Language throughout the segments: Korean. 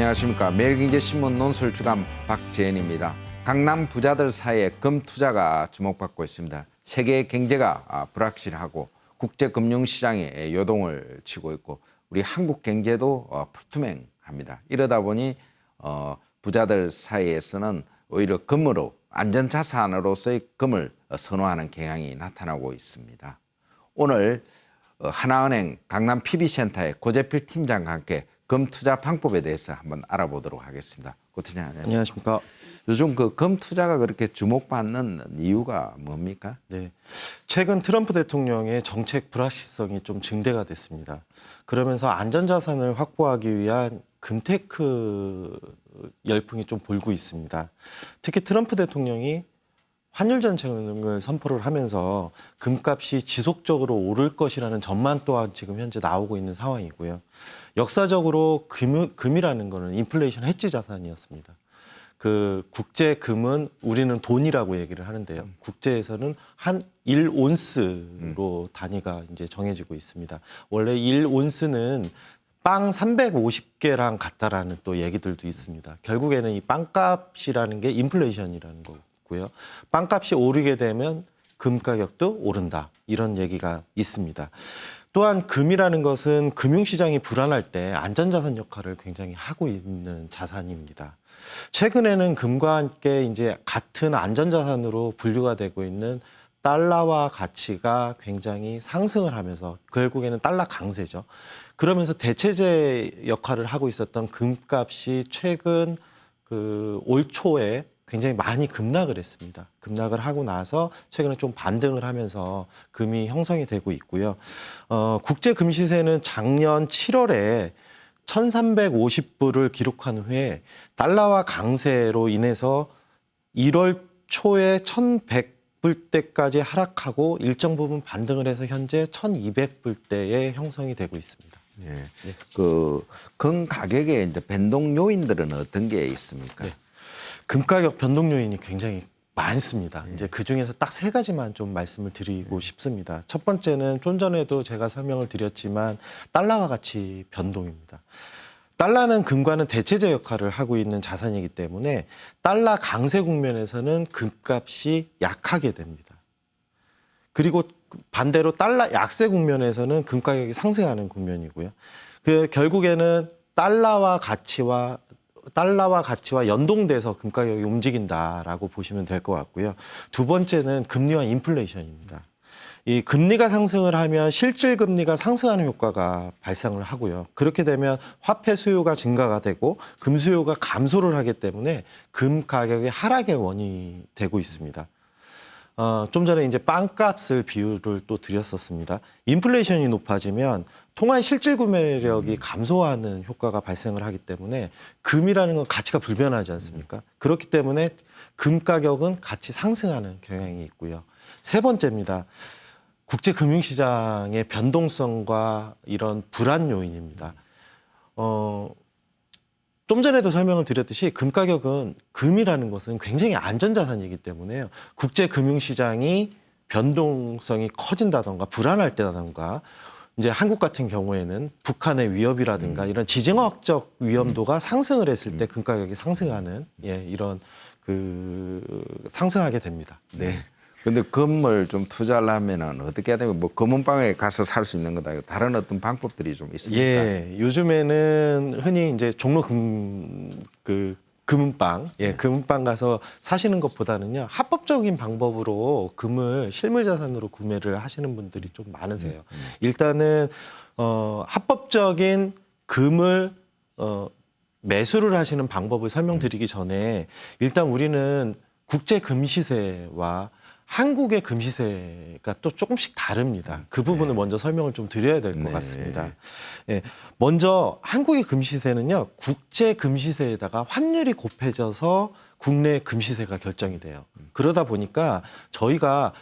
안녕하십니까. 매일경제신문 논술주간 박재현입니다. 강남 부자들 사이에 금 투자가 주목받고 있습니다. 세계 경제가 불확실하고 국제금융시장에 요동을 치고 있고 우리 한국 경제도 불투명합니다. 이러다 보니 부자들 사이에서는 오히려 금으로 안전자산으로서의 금을 선호하는 경향이 나타나고 있습니다. 오늘 하나은행 강남 PB센터의 고재필 팀장과 함께 금 투자 방법에 대해서 한번 알아보도록 하겠습니다. 고 팀장 안녕하십니까. 요즘 그 금 투자가 그렇게 주목받는 이유가 뭡니까? 네, 최근 트럼프 대통령의 정책 불확실성이 좀 증대가 됐습니다. 그러면서 안전자산을 확보하기 위한 금테크 열풍이 좀 불고 있습니다. 특히 트럼프 대통령이 환율 전쟁을 선포를 하면서 금값이 지속적으로 오를 것이라는 전망 또한 지금 현재 나오고 있는 상황이고요. 역사적으로 금이라는 거는 인플레이션 해지 자산이었습니다. 그 국제 금은 우리는 돈이라고 얘기를 하는데요. 국제에서는 한 1온스로 단위가 이제 정해지고 있습니다. 원래 1온스는 빵 350개랑 같다라는 또 얘기들도 있습니다. 결국에는 이 빵값이라는 게 인플레이션이라는 거고요. 빵값이 오르게 되면 금 가격도 오른다. 이런 얘기가 있습니다. 또한 금이라는 것은 금융시장이 불안할 때 안전자산 역할을 굉장히 하고 있는 자산입니다. 최근에는 금과 함께 이제 같은 안전자산으로 분류가 되고 있는 달러화 가치가 굉장히 상승을 하면서 결국에는 달러 강세죠. 그러면서 대체제 역할을 하고 있었던 금값이 최근 올 초에 굉장히 많이 급락을 했습니다. 급락을 하고 나서 최근에 좀 반등을 하면서 금이 형성이 되고 있고요. 국제 금 시세는 작년 7월에 1,350불을 기록한 후에 달러화 강세로 인해서 1월 초에 1,100불대까지 하락하고 일정 부분 반등을 해서 현재 1,200불대에 형성이 되고 있습니다. 예. 네. 금 가격의 이제 변동 요인들은 어떤 게 있습니까? 네. 금 가격 변동 요인이 굉장히 많습니다. 이제 그 중에서 딱 세 가지만 좀 말씀을 드리고 싶습니다. 첫 번째는 좀 전에도 제가 설명을 드렸지만 달러화 가치 변동입니다. 달러는 금과는 대체제 역할을 하고 있는 자산이기 때문에 달러 강세 국면에서는 금값이 약하게 됩니다. 그리고 반대로 달러 약세 국면에서는 금 가격이 상승하는 국면이고요. 결국에는 달러와 가치와 연동돼서 금 가격이 움직인다라고 보시면 될 것 같고요. 두 번째는 금리와 인플레이션입니다. 이 금리가 상승을 하면 실질 금리가 상승하는 효과가 발생을 하고요. 그렇게 되면 화폐 수요가 증가가 되고 금 수요가 감소를 하기 때문에 금 가격의 하락의 원인이 되고 있습니다. 좀 전에 이제 빵값을 비유를 또 드렸었습니다. 인플레이션이 높아지면 통화의 실질 구매력이 감소하는 효과가 발생을 하기 때문에 금이라는 건 가치가 불변하지 않습니까? 그렇기 때문에 금 가격은 같이 상승하는 경향이 있고요. 세 번째입니다. 국제금융시장의 변동성과 이런 불안 요인입니다. 좀 전에도 설명을 드렸듯이 금 가격은 금이라는 것은 굉장히 안전자산이기 때문에요. 국제금융시장이 변동성이 커진다던가 불안할 때라던가 이제 한국 같은 경우에는 북한의 위협이라든가 이런 지정학적 위험도가 상승을 했을 때 금 가격이 상승하는 이런 상승하게 됩니다. 네. 근데 금을 좀 투자하려면은 어떻게 해야 되면 뭐 금은방에 가서 살 수 있는 거다. 다른 어떤 방법들이 좀 있습니까? 예, 요즘에는 흔히 이제 종로 금은방, 금은방 가서 사시는 것보다는요 합법적인 방법으로 금을 실물 자산으로 구매를 하시는 분들이 좀 많으세요. 일단은 합법적인 금을 매수를 하시는 방법을 설명드리기 전에 일단 우리는 국제 금 시세와 한국의 금 시세가 또 조금씩 다릅니다. 그 부분을 먼저 설명을 좀 드려야 될 것 같습니다. 예, 먼저 한국의 금 시세는요, 국제 금 시세에다가 환율이 곱해져서 국내 금 시세가 결정이 돼요. 그러다 보니까 저희가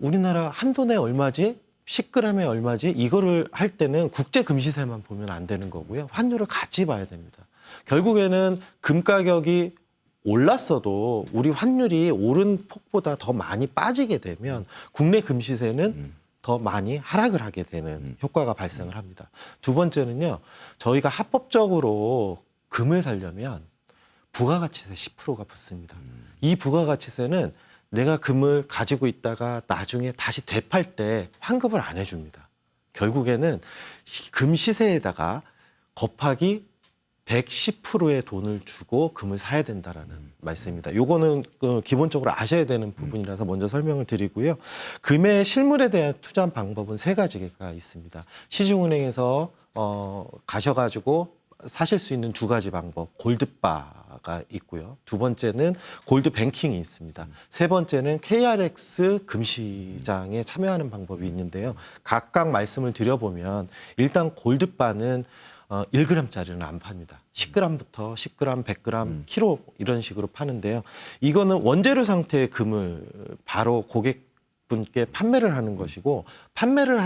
우리나라 한 돈에 얼마지? 10g에 얼마지? 이거를 할 때는 국제 금 시세만 보면 안 되는 거고요. 환율을 같이 봐야 됩니다. 결국에는 금 가격이 올랐어도 우리 환율이 오른 폭보다 더 많이 빠지게 되면 국내 금 시세는 더 많이 하락을 하게 되는 효과가 발생을 합니다. 두 번째는요, 저희가 합법적으로 금을 사려면 부가가치세 10%가 붙습니다. 이 부가가치세는 내가 금을 가지고 있다가 나중에 다시 되팔 때 환급을 안 해줍니다. 결국에는 금 시세에다가 곱하기 110%의 돈을 주고 금을 사야 된다라는 말씀입니다. 요거는 기본적으로 아셔야 되는 부분이라서 먼저 설명을 드리고요. 금의 실물에 대한 투자 방법은 세 가지가 있습니다. 시중은행에서 가셔가지고 사실 수 있는 두 가지 방법, 골드바가 있고요. 두 번째는 골드 뱅킹이 있습니다. 세 번째는 KRX 금시장에 참여하는 방법이 있는데요. 각각 말씀을 드려보면 일단 골드바는 1g짜리는 안 팝니다. 10g부터 10g, 100g, 키로 이런 식으로 파는데요. 이거는 원재료 상태의 금을 바로 고객분께 판매를 하는 것이고 판매를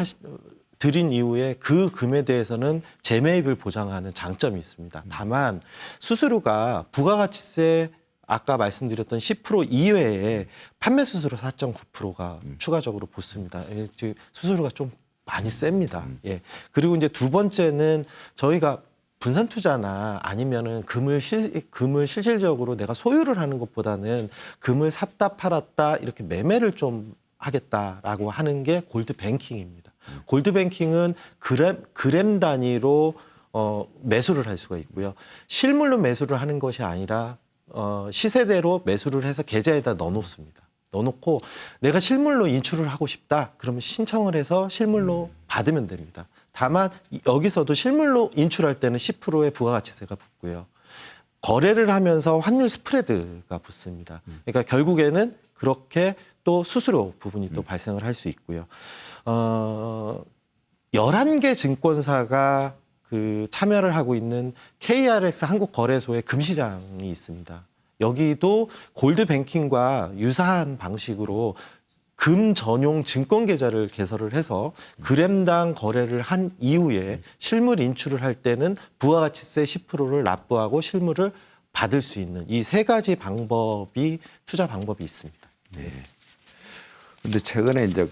드린 이후에 그 금에 대해서는 재매입을 보장하는 장점이 있습니다. 다만 수수료가 부가가치세 아까 말씀드렸던 10% 이외에 판매 수수료 4.9%가 추가적으로 붙습니다. 수수료가 좀 많이 셉니다. 예. 그리고 이제 두 번째는 저희가 분산 투자나 아니면은 금을 실질적으로 내가 소유를 하는 것보다는 금을 샀다 팔았다 이렇게 매매를 좀 하겠다라고 하는 게 골드 뱅킹입니다. 골드 뱅킹은 그램 단위로 매수를 할 수가 있고요. 실물로 매수를 하는 것이 아니라 시세대로 매수를 해서 계좌에다 넣어놓습니다. 넣어놓고 내가 실물로 인출을 하고 싶다. 그러면 신청을 해서 실물로 받으면 됩니다. 다만 여기서도 실물로 인출할 때는 10%의 부가가치세가 붙고요. 거래를 하면서 환율 스프레드가 붙습니다. 그러니까 결국에는 그렇게 또 수수료 부분이 또 발생을 할 수 있고요. 11개 증권사가 참여를 하고 있는 KRX 한국거래소의 금시장이 있습니다. 여기도 골드뱅킹과 유사한 방식으로 금 전용 증권 계좌를 개설을 해서 그램당 거래를 한 이후에 실물 인출을 할 때는 부가가치세 10%를 납부하고 실물을 받을 수 있는 이 세 가지 방법이 투자 방법이 있습니다. 네. 근데 최근에 이제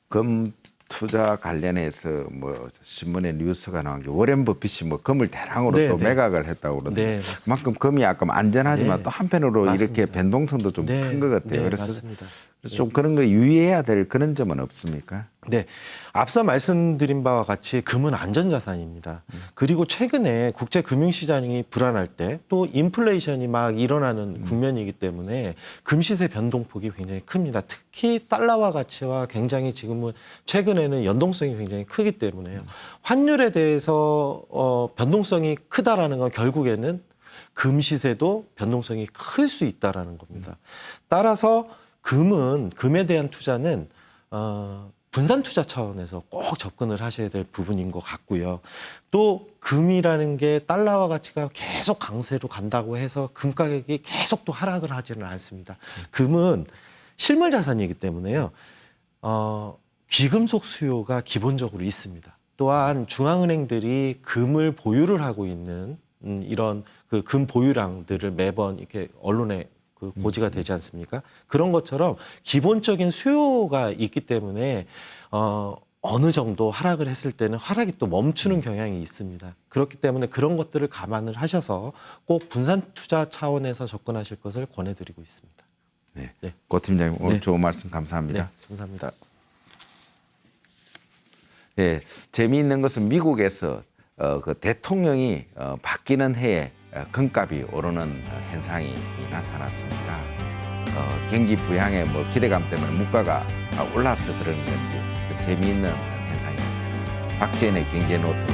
금 투자 관련해서 뭐 신문에 뉴스가 나온 게 워렌 버핏이 뭐 금을 대량으로 네, 또 네. 매각을 했다고 그러는데 네, 그만큼 금이 약간 안전하지만 네. 또 한편으로 맞습니다. 이렇게 변동성도 좀 네, 큰 것 같아요. 네, 그래서 맞습니다. 좀 그런 거 유의해야 될 그런 점은 없습니까? 네, 앞서 말씀드린 바와 같이 금은 안전자산입니다. 그리고 최근에 국제 금융시장이 불안할 때 또 인플레이션이 막 일어나는 국면이기 때문에 금 시세 변동폭이 굉장히 큽니다. 특히 달러화 가치와 굉장히 지금은 최근에는 연동성이 굉장히 크기 때문에요. 환율에 대해서 변동성이 크다라는 건 결국에는 금 시세도 변동성이 클 수 있다라는 겁니다. 따라서 금에 대한 투자는 분산 투자 차원에서 꼭 접근을 하셔야 될 부분인 것 같고요. 또 금이라는 게 달러화 가치가 계속 강세로 간다고 해서 금 가격이 계속 또 하락을 하지는 않습니다. 금은 실물 자산이기 때문에요. 귀금속 수요가 기본적으로 있습니다. 또한 중앙은행들이 금을 보유를 하고 있는 이런 금 보유량들을 매번 이렇게 언론에 고지가 되지 않습니까? 그런 것처럼 기본적인 수요가 있기 때문에 어느 정도 하락을 했을 때는 하락이 또 멈추는 경향이 있습니다. 그렇기 때문에 그런 것들을 감안을 하셔서 꼭 분산 투자 차원에서 접근하실 것을 권해드리고 있습니다. 네. 네. 고 팀장님 오늘 네. 좋은 말씀 감사합니다. 네, 감사합니다. 네, 재미있는 것은 미국에서 그 대통령이 바뀌는 해에 금값이 오르는 현상이 나타났습니다. 경기 부양의 뭐 기대감 때문에 물가가 올라서 그런 건지 재미있는 현상이었습니다. 박지현의 경제노트